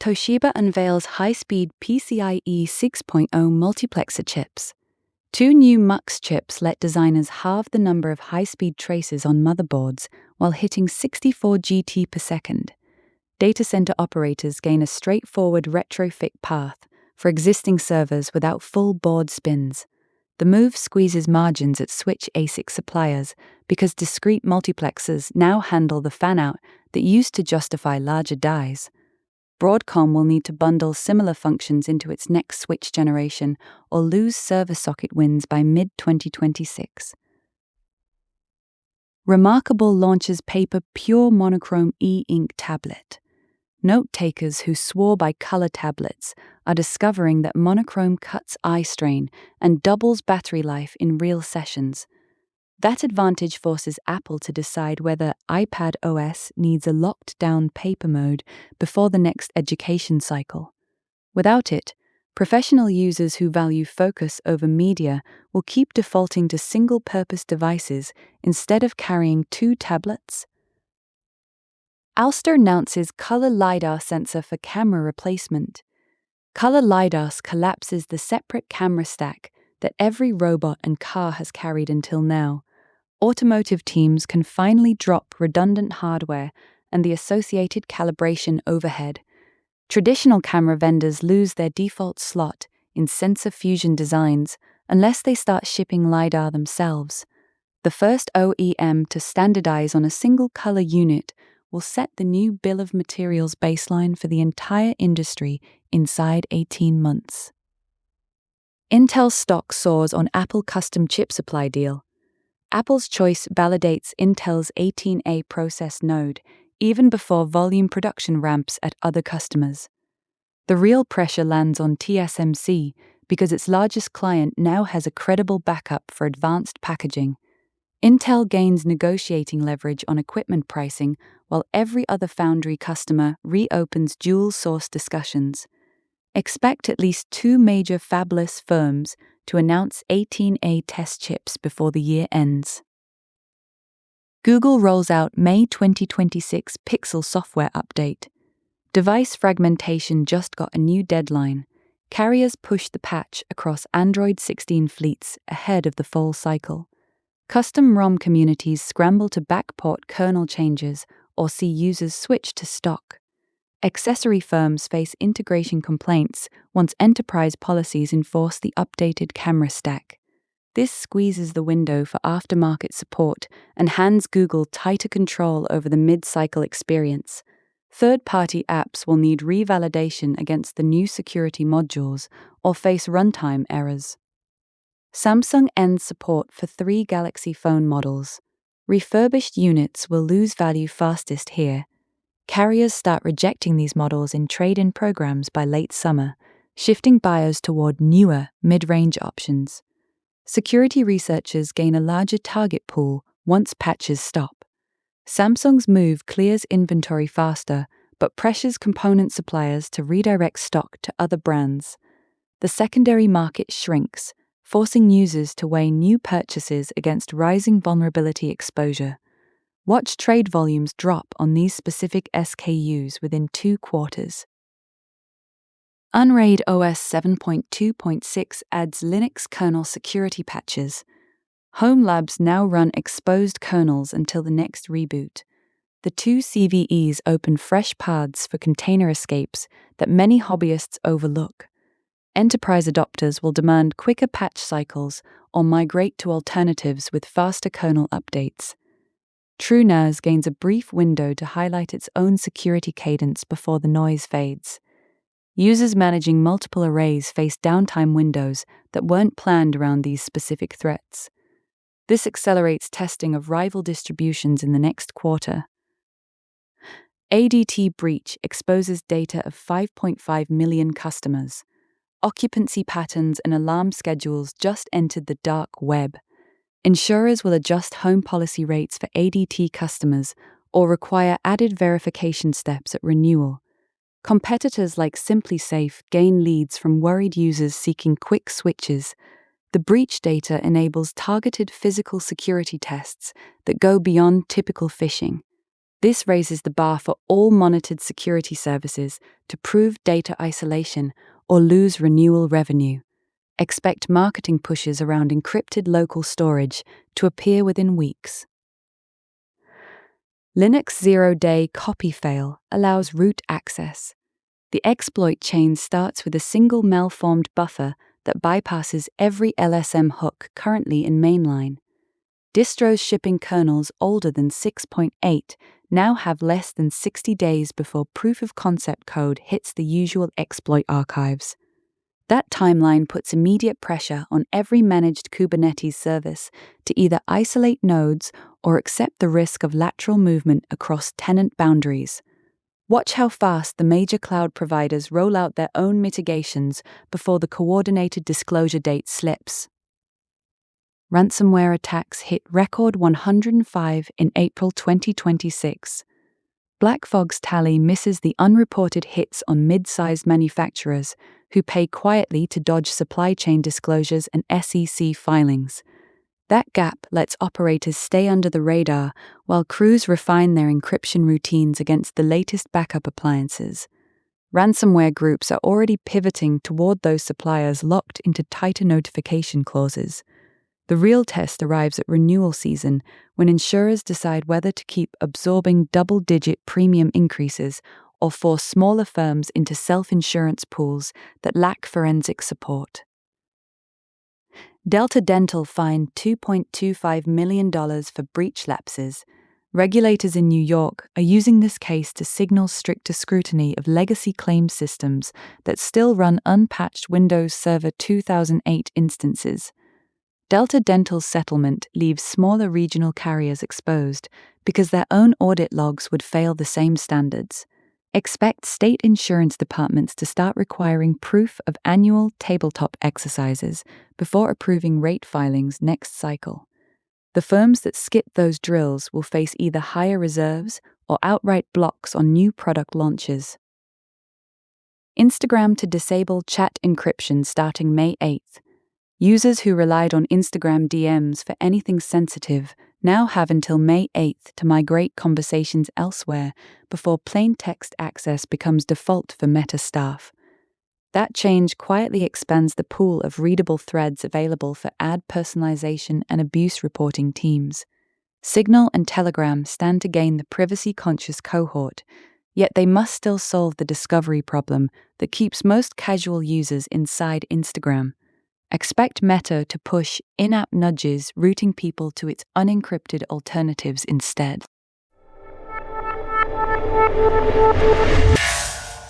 Toshiba unveils high-speed PCIe 6.0 multiplexer chips. Two new MUX chips let designers halve the number of high-speed traces on motherboards while hitting 64 GT per second. Data center operators gain a straightforward retrofit path for existing servers without full board spins. The move squeezes margins at switch ASIC suppliers because discrete multiplexers now handle the fan-out that used to justify larger dies. Broadcom will need to bundle similar functions into its next switch generation or lose server socket wins by mid-2026. reMarkable launches paper pure monochrome e-ink tablet. Note-takers who swore by color tablets are discovering that monochrome cuts eye strain and doubles battery life in real sessions. That advantage forces Apple to decide whether iPad OS needs a locked-down paper mode before the next education cycle. Without it, professional users who value focus over media will keep defaulting to single-purpose devices instead of carrying two tablets. Ouster announces color LiDAR sensor for camera replacement. Color LiDAR collapses the separate camera stack that every robot and car has carried until now. Automotive teams can finally drop redundant hardware and the associated calibration overhead. Traditional camera vendors lose their default slot in sensor fusion designs unless they start shipping LiDAR themselves. The first OEM to standardize on a single color unit will set the new bill of materials baseline for the entire industry inside 18 months. Intel stock soars on Apple custom chip supply deal. Apple's choice validates Intel's 18A process node even before volume production ramps at other customers. The real pressure lands on TSMC because its largest client now has a credible backup for advanced packaging. Intel gains negotiating leverage on equipment pricing while every other foundry customer reopens dual-source discussions. Expect at least two major fabless firms to announce 18A test chips before the year ends. Google rolls out May 2026 Pixel software update. Device fragmentation just got a new deadline. Carriers push the patch across Android 16 fleets ahead of the fall cycle. Custom ROM communities scramble to backport kernel changes or see users switch to stock. Accessory firms face integration complaints once enterprise policies enforce the updated camera stack. This squeezes the window for aftermarket support and hands Google tighter control over the mid-cycle experience. Third-party apps will need revalidation against the new security modules or face runtime errors. Samsung ends support for 3 Galaxy phone models. Refurbished units will lose value fastest here. Carriers start rejecting these models in trade-in programs by late summer, shifting buyers toward newer, mid-range options. Security researchers gain a larger target pool once patches stop. Samsung's move clears inventory faster, but pressures component suppliers to redirect stock to other brands. The secondary market shrinks, forcing users to weigh new purchases against rising vulnerability exposure. Watch trade volumes drop on these specific SKUs within 2 quarters. Unraid OS 7.2.6 adds Linux kernel security patches. Home labs now run exposed kernels until the next reboot. The 2 CVEs open fresh paths for container escapes that many hobbyists overlook. Enterprise adopters will demand quicker patch cycles or migrate to alternatives with faster kernel updates. TrueNAS gains a brief window to highlight its own security cadence before the noise fades. Users managing multiple arrays face downtime windows that weren't planned around these specific threats. This accelerates testing of rival distributions in the next quarter. ADT breach exposes data of 5.5 million customers. Occupancy patterns and alarm schedules just entered the dark web. Insurers will adjust home policy rates for ADT customers or require added verification steps at renewal. Competitors like SimpliSafe gain leads from worried users seeking quick switches. The breach data enables targeted physical security tests that go beyond typical phishing. This raises the bar for all monitored security services to prove data isolation or lose renewal revenue. Expect marketing pushes around encrypted local storage to appear within weeks. Linux zero-day copy fail allows root access. The exploit chain starts with a single malformed buffer that bypasses every LSM hook currently in mainline. Distros shipping kernels older than 6.8 now have less than 60 days before proof-of-concept code hits the usual exploit archives. That timeline puts immediate pressure on every managed Kubernetes service to either isolate nodes or accept the risk of lateral movement across tenant boundaries. Watch how fast the major cloud providers roll out their own mitigations before the coordinated disclosure date slips. Ransomware attacks hit record 105 in April 2026. BlackFog's tally misses the unreported hits on mid-sized manufacturers who pay quietly to dodge supply chain disclosures and SEC filings. That gap lets operators stay under the radar while crews refine their encryption routines against the latest backup appliances. Ransomware groups are already pivoting toward those suppliers locked into tighter notification clauses. The real test arrives at renewal season when insurers decide whether to keep absorbing double-digit premium increases or force smaller firms into self-insurance pools that lack forensic support. Delta Dental fined $2.25 million for breach lapses. Regulators in New York are using this case to signal stricter scrutiny of legacy claims systems that still run unpatched Windows Server 2008 instances. Delta Dental's settlement leaves smaller regional carriers exposed because their own audit logs would fail the same standards. Expect state insurance departments to start requiring proof of annual tabletop exercises before approving rate filings next cycle. The firms that skip those drills will face either higher reserves or outright blocks on new product launches. Instagram to disable chat encryption starting May 8th. Users who relied on Instagram DMs for anything sensitive now have until May 8th to migrate conversations elsewhere before plain text access becomes default for Meta staff. That change quietly expands the pool of readable threads available for ad personalization and abuse reporting teams. Signal and Telegram stand to gain the privacy-conscious cohort, yet they must still solve the discovery problem that keeps most casual users inside Instagram. Expect Meta to push in-app nudges, routing people to its unencrypted alternatives instead.